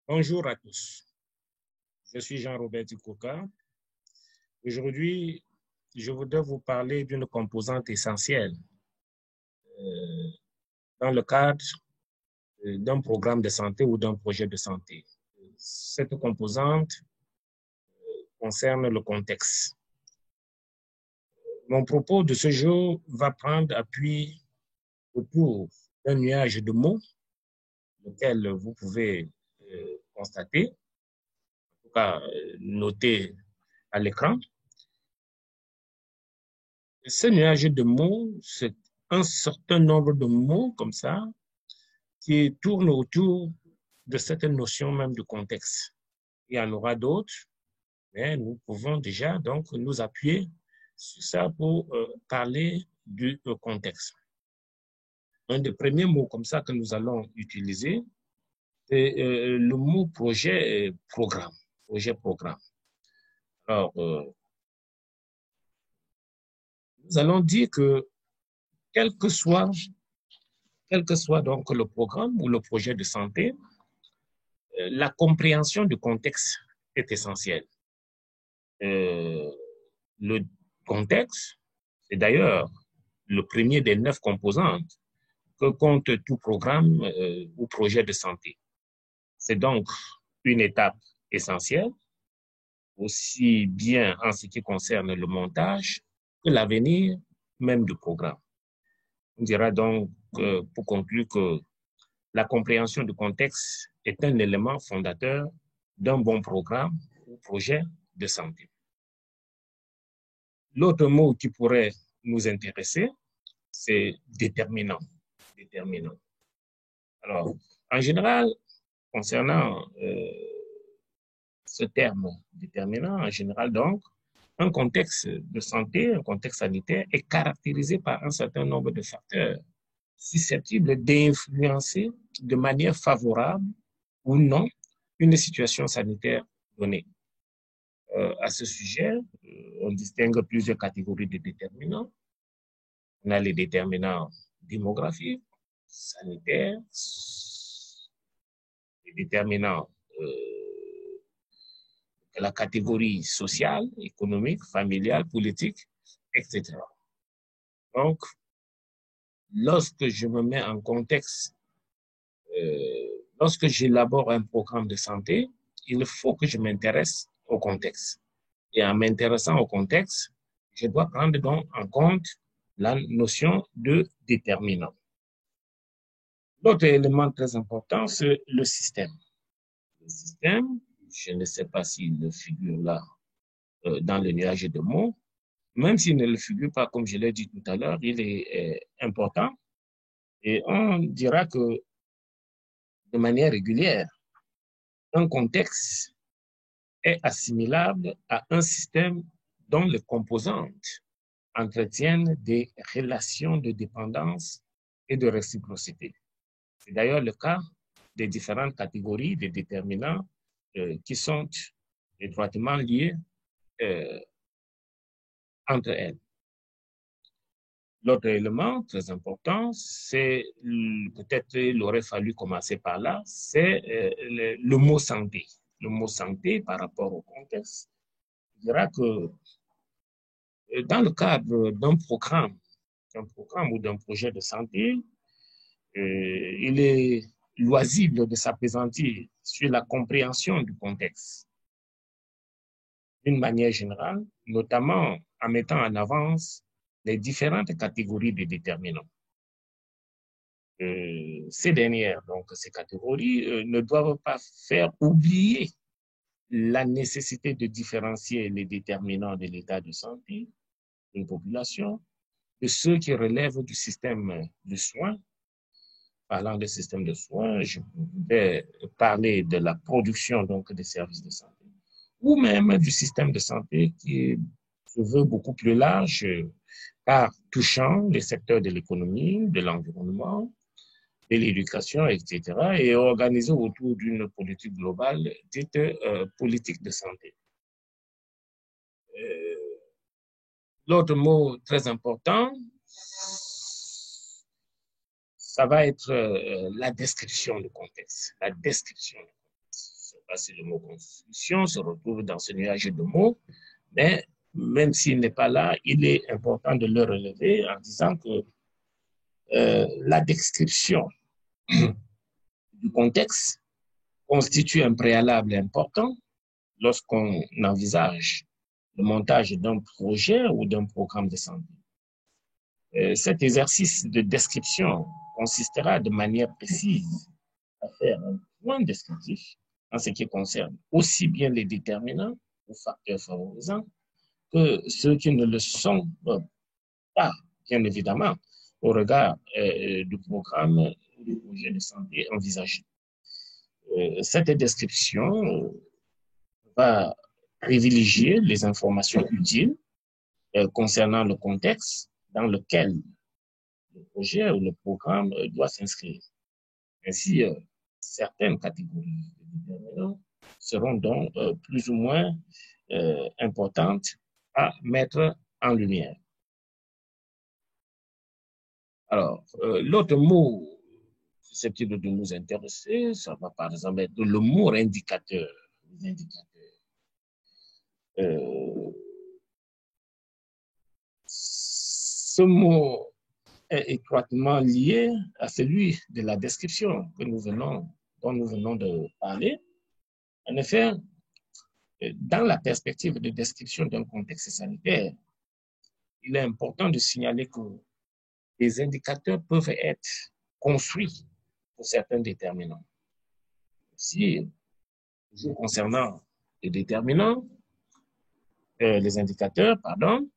Bonjour à tous, je suis Jean-Robert Dikouka. Aujourd'hui, je voudrais vous parler d'une composante essentielle euh, dans le cadre d'un programme de santé ou d'un projet de santé. Cette composante concerne le contexte. Mon propos de ce jour va prendre appui autour d'un nuage de mots, lequel vous pouvez constater, en tout cas noter à l'écran. Ce nuage de mots, c'est un certain nombre de mots comme ça qui tournent autour de cette notion même de contexte. Il y en aura d'autres, mais nous pouvons déjà donc nous appuyer sur ça pour parler du contexte. Un des premiers mots comme ça que nous allons utiliser, c'est le mot projet programme. Projet programme. Alors, nous allons dire que quel que soit donc le programme ou le projet de santé, la compréhension du contexte est essentielle. Le contexte, c'est d'ailleurs le premier des 9 composantes que compte tout programme ou projet de santé. C'est donc une étape essentielle, aussi bien en ce qui concerne le montage que l'avenir même du programme. On dira donc, pour conclure, que la compréhension du contexte est un élément fondateur d'un bon programme ou projet de santé. L'autre mot qui pourrait nous intéresser, c'est déterminant. Déterminant. Alors, en général, concernant ce terme déterminant, en général, donc, un contexte de santé, un contexte sanitaire est caractérisé par un certain nombre de facteurs susceptibles d'influencer de manière favorable ou non une situation sanitaire donnée. À ce sujet, on distingue plusieurs catégories de déterminants. On a les déterminants démographiques, sanitaires, les déterminants de la catégorie sociale, économique, familiale, politique, etc. Donc, lorsque je me mets en contexte, lorsque j'élabore un programme de santé, il faut que je m'intéresse au contexte. Et en m'intéressant au contexte, je dois prendre donc en compte la notion de déterminant. L'autre élément très important, c'est le système. Le système, je ne sais pas s'il figure là dans le nuage de mots, même s'il ne le figure pas, comme je l'ai dit tout à l'heure, il est important. Et on dira que de manière régulière, un contexte est assimilable à un système dont les composantes entretiennent des relations de dépendance et de réciprocité. C'est d'ailleurs le cas des différentes catégories de déterminants qui sont étroitement liés entre elles. L'autre élément très important, c'est, peut-être il aurait fallu commencer par là, c'est le mot santé. Le mot santé par rapport au contexte, je dirais que dans le cadre d'un programme ou d'un projet de santé, il est loisible de s'appesantir sur la compréhension du contexte d'une manière générale, notamment en mettant en avance les différentes catégories de déterminants. Ces dernières, donc ces catégories, ne doivent pas faire oublier la nécessité de différencier les déterminants de l'état de santé d'une population de ceux qui relèvent du système de soins. Parlant de système de soins, je vais parler de la production donc des services de santé, ou même du système de santé qui se veut beaucoup plus large, car touchant les secteurs de l'économie, de l'environnement, de l'éducation, etc., et organisé autour d'une politique globale dite politique de santé. L'autre mot très important, ça va être la description du contexte. La description du contexte. passer le mot constitution, se retrouve dans ce nuage de mots, mais même s'il n'est pas là, il est important de le relever en disant que la description du contexte constitue un préalable important lorsqu'on envisage le montage d'un projet ou d'un programme de santé. Cet exercice de description consistera de manière précise à faire un point descriptif en ce qui concerne aussi bien les déterminants ou facteurs favorisants que ceux qui ne le sont pas, bien évidemment, au regard du programme ou du projet de santé envisagé. Cette description va privilégier les informations utiles concernant le contexte dans lequel le projet ou le programme doit s'inscrire. Ainsi, certaines catégories de déterminants seront donc plus ou moins importantes à mettre en lumière. Alors, l'autre mot susceptible de nous intéresser, ça va par exemple être le mot indicateur. Les indicateurs. Ce mot est étroitement lié à celui de la description dont nous venons de parler. En effet, dans la perspective de description d'un contexte sanitaire, il est important de signaler que les indicateurs peuvent être construits pour certains déterminants. Si, toujours concernant les déterminants, les indicateurs, pardon,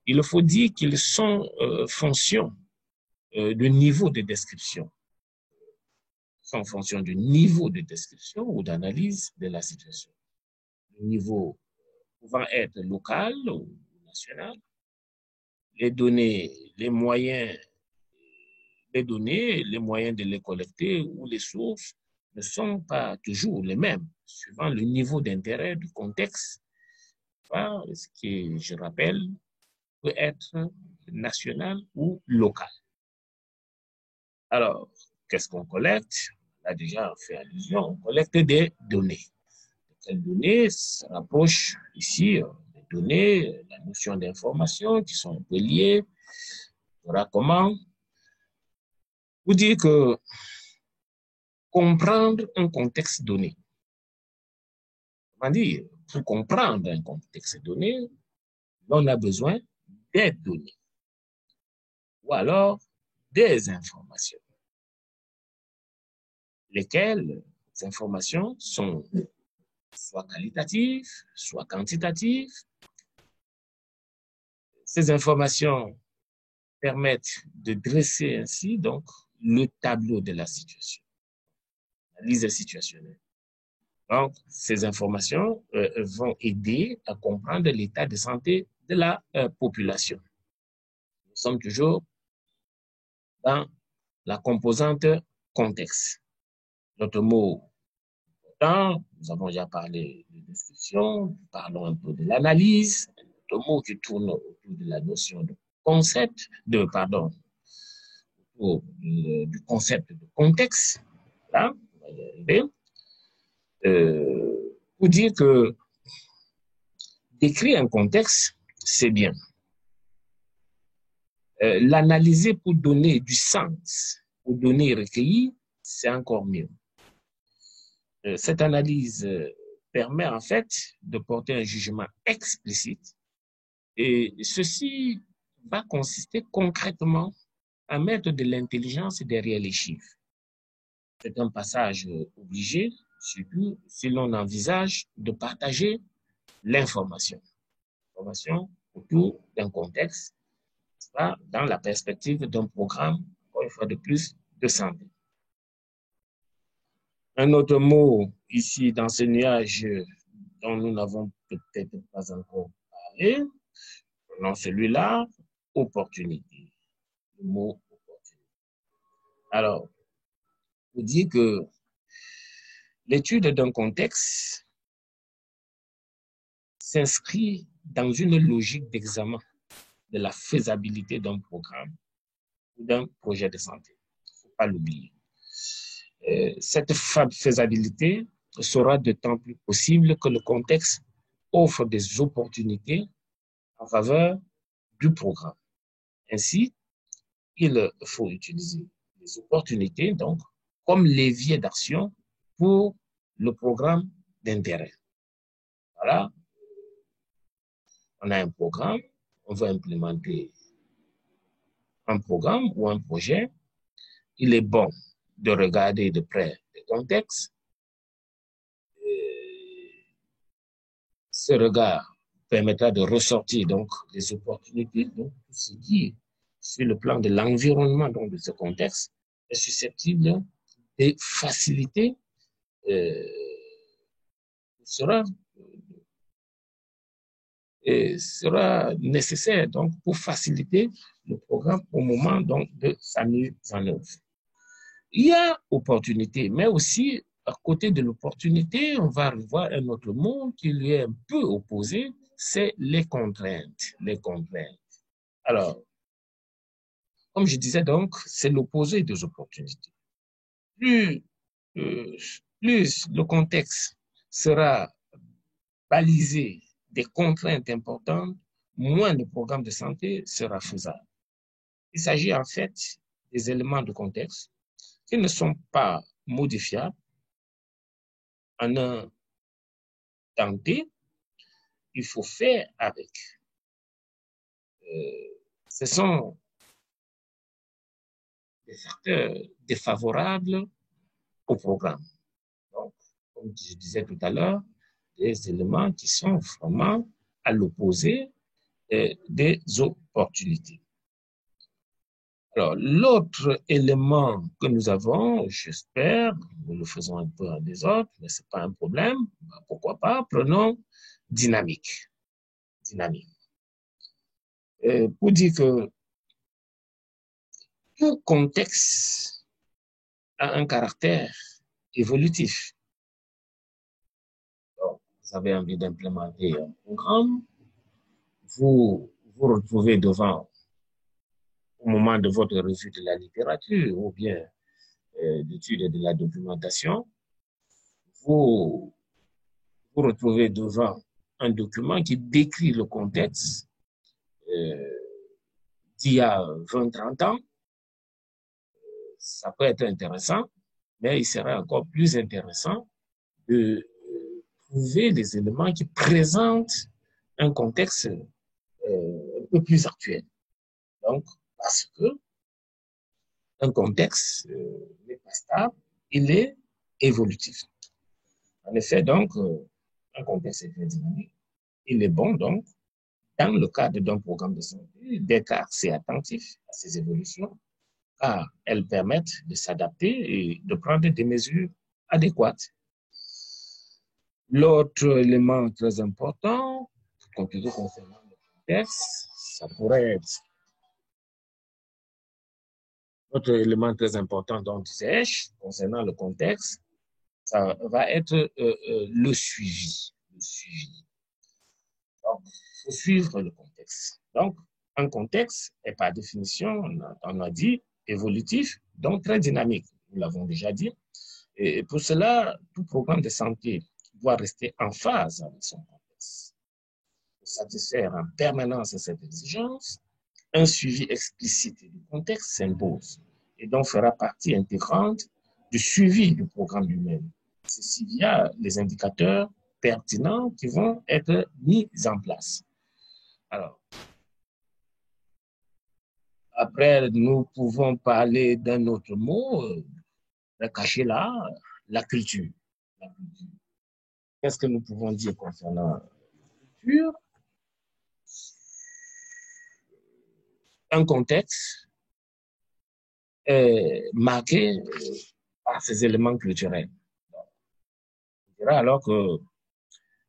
il faut dire qu'ils sont fonction du niveau de description. Ils sont en fonction du niveau de description ou d'analyse de la situation. Le niveau pouvant être local ou national, les données, les moyens de les collecter ou les sources ne sont pas toujours les mêmes, suivant le niveau d'intérêt du contexte, ce qui, je rappelle, peut être national ou local. Alors, qu'est-ce qu'on collecte? On a déjà fait allusion, on collecte des données. Ces données se rapprochent ici des données, la notion d'information qui sont un peu liées. Voilà comment vous dire que comprendre un contexte donné, comment dire, pour comprendre un contexte donné, on a besoin des données ou alors des informations, lesquelles informations sont soit qualitatives, soit quantitatives. Ces informations permettent de dresser ainsi donc le tableau de la situation, l'analyse situationnelle. Donc, ces informations vont aider à comprendre l'état de santé de la population. Nous sommes toujours dans la composante contexte. Notre mot, nous avons déjà parlé de description, parlons un peu de l'analyse, notre mot qui tourne autour de la notion de concept, du concept de contexte. Là, on va y arriver. Pour dire que décrire un contexte, c'est bien. L'analyser pour donner du sens aux données recueillies, c'est encore mieux. Cette analyse permet en fait de porter un jugement explicite et ceci va consister concrètement à mettre de l'intelligence derrière les chiffres. C'est un passage obligé, surtout si l'on envisage de partager l'information autour d'un contexte, dans la perspective d'un programme, une fois de plus, de santé. Un autre mot ici dans ce nuage dont nous n'avons peut-être pas encore parlé, non celui-là, opportunité. Le mot opportunité. Alors, vous dire que l'étude d'un contexte s'inscrit dans une logique d'examen de la faisabilité d'un programme ou d'un projet de santé. Il ne faut pas l'oublier. Cette faisabilité sera d'autant plus possible que le contexte offre des opportunités en faveur du programme. Ainsi, il faut utiliser les opportunités donc comme levier d'action pour le programme d'intérêt. Voilà, on a un programme, on veut implémenter un programme ou un projet. Il est bon de regarder de près le contexte. Ce regard permettra de ressortir donc les opportunités, donc tout ce qui est sur le plan de l'environnement de ce contexte est susceptible de faciliter sera nécessaire donc pour faciliter le programme au moment donc de sa mise en œuvre. Il y a opportunité, mais aussi à côté de l'opportunité, on va revoir un autre mot qui lui est un peu opposé, c'est les contraintes. Les contraintes. Alors, comme je disais donc, c'est l'opposé des opportunités. Plus le contexte sera balisé des contraintes importantes, moins le programme de santé sera faisable. Il s'agit en fait des éléments de contexte qui ne sont pas modifiables en un temps T. Il faut faire avec. Ce sont des facteurs défavorables au programme. Donc, comme je disais tout à l'heure, des éléments qui sont vraiment à l'opposé des opportunités. Alors, l'autre élément que nous avons, j'espère, nous le faisons un peu à des autres, mais ce n'est pas un problème, pourquoi pas, prenons dynamique. Dynamique. Pour dire que tout contexte a un caractère évolutif. Donc, vous avez envie d'implémenter un programme, vous vous retrouvez devant, au moment de votre revue de la littérature ou bien d'études de la documentation, vous vous retrouvez devant un document qui décrit le contexte d'il y a 20-30 ans. Ça peut être intéressant, mais il serait encore plus intéressant de trouver des éléments qui présentent un contexte un peu plus actuel. Donc, parce que un contexte n'est pas stable, il est évolutif. En effet, donc, un contexte est très dynamique. Il est bon, donc, dans le cadre d'un programme de santé, d'être assez attentif à ces évolutions, car elles permettent de s'adapter et de prendre des mesures adéquates. L'autre élément très important, concernant le contexte, ça pourrait être l'autre élément très important, donc disais-je, concernant le contexte, ça va être le suivi. Le suivi. Donc, il faut suivre le contexte. Donc, un contexte est par définition, on a dit, évolutif, donc très dynamique. Nous l'avons déjà dit. Et pour cela, tout programme de santé doit rester en phase avec son contexte. Pour satisfaire en permanence à cette exigence, un suivi explicite du contexte s'impose et donc fera partie intégrante du suivi du programme lui-même. Ceci via les indicateurs pertinents qui vont être mis en place. Alors, après, nous pouvons parler d'un autre mot, caché là, la culture. Qu'est-ce que nous pouvons dire concernant la culture? Un contexte marqué par ces éléments culturels. On dirait alors que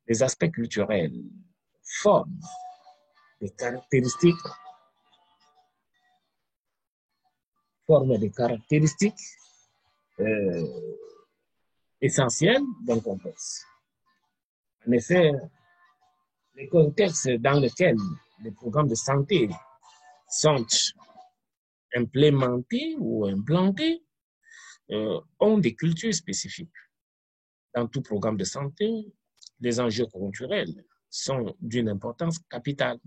les aspects culturels forment des caractéristiques essentielles d'un contexte. En effet, les contextes dans lesquels les programmes de santé sont implémentés ou implantés ont des cultures spécifiques. dans tout programme de santé, les enjeux conjoncturels sont d'une importance capitale.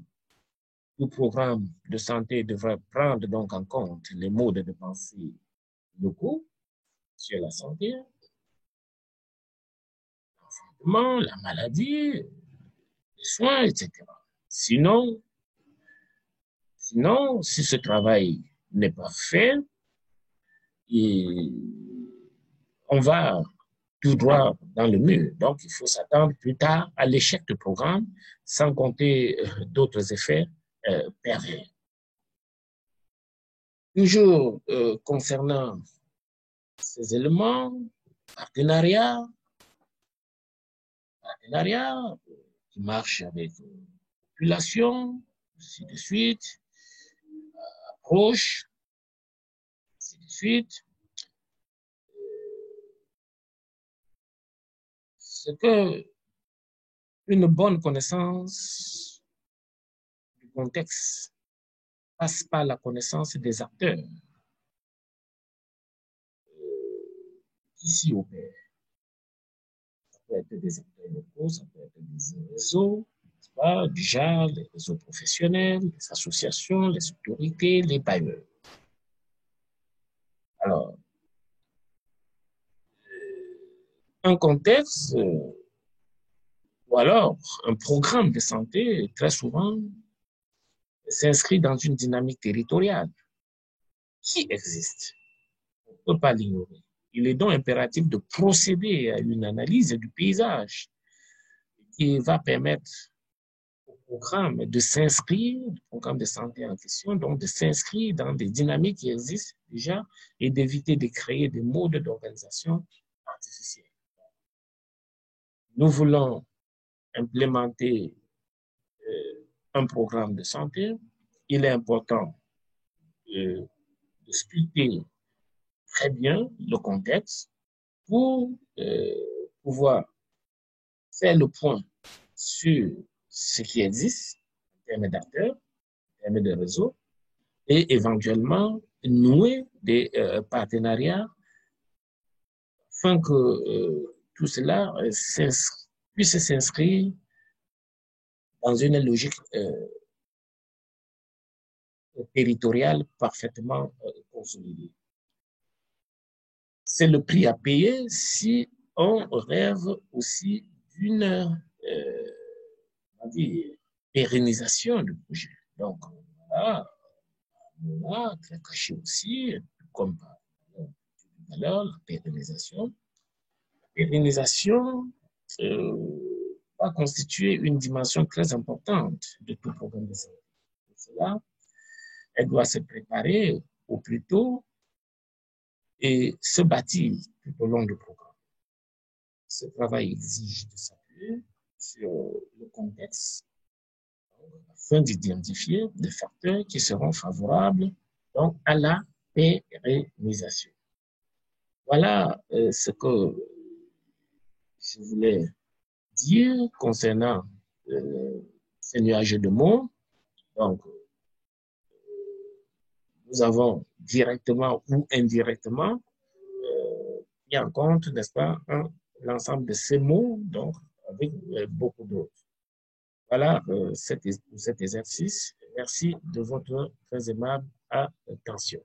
Tout programme de santé devrait prendre donc en compte les modes de pensée locaux sur la santé, l'enfantement, la maladie, les soins, etc. Sinon, si ce travail n'est pas fait, on va tout droit dans le mur. Donc, il faut s'attendre plus tard à l'échec du programme, sans compter d'autres effets pervers. Toujours concernant ces éléments, partenariat qui marche avec la population, ainsi de suite, approche, ainsi de suite. C'est que une bonne connaissance du contexte passe par la connaissance des acteurs qui s'y opèrent. Ça peut être des acteurs locaux, ça peut être des réseaux, déjà les réseaux professionnels, les associations, les autorités, les bailleurs. Alors, un contexte ou alors un programme de santé, très souvent, s'inscrit dans une dynamique territoriale qui existe. On ne peut pas l'ignorer. Il est donc impératif de procéder à une analyse du paysage qui va permettre au programme de s'inscrire, le programme de santé en question, donc de s'inscrire dans des dynamiques qui existent déjà et d'éviter de créer des modes d'organisation artificiels. Nous voulons implémenter un programme de santé. Il est important de sculpter très bien le contexte pour pouvoir faire le point sur ce qui existe en termes d'acteurs, en termes de réseaux, et éventuellement nouer des partenariats afin que tout cela puisse s'inscrire dans une logique territoriale parfaitement consolidée. C'est le prix à payer si on rêve aussi d'une pérennisation du projet. Donc, voilà, très caché aussi, comme tout à l'heure, la pérennisation. La pérennisation va constituer une dimension très importante de tout programme de santé. Pour cela, elle doit se préparer au plus tôt et se bâtir tout au long du programme. Ce travail exige de s'appuyer sur le contexte afin d'identifier des facteurs qui seront favorables donc, à la pérennisation. Voilà ce que je voulais dire concernant ces nuages de mots. Donc, nous avons directement ou indirectement mis en compte, n'est-ce pas, l'ensemble de ces mots, donc avec beaucoup d'autres. Voilà pour cet exercice. Merci de votre très aimable attention.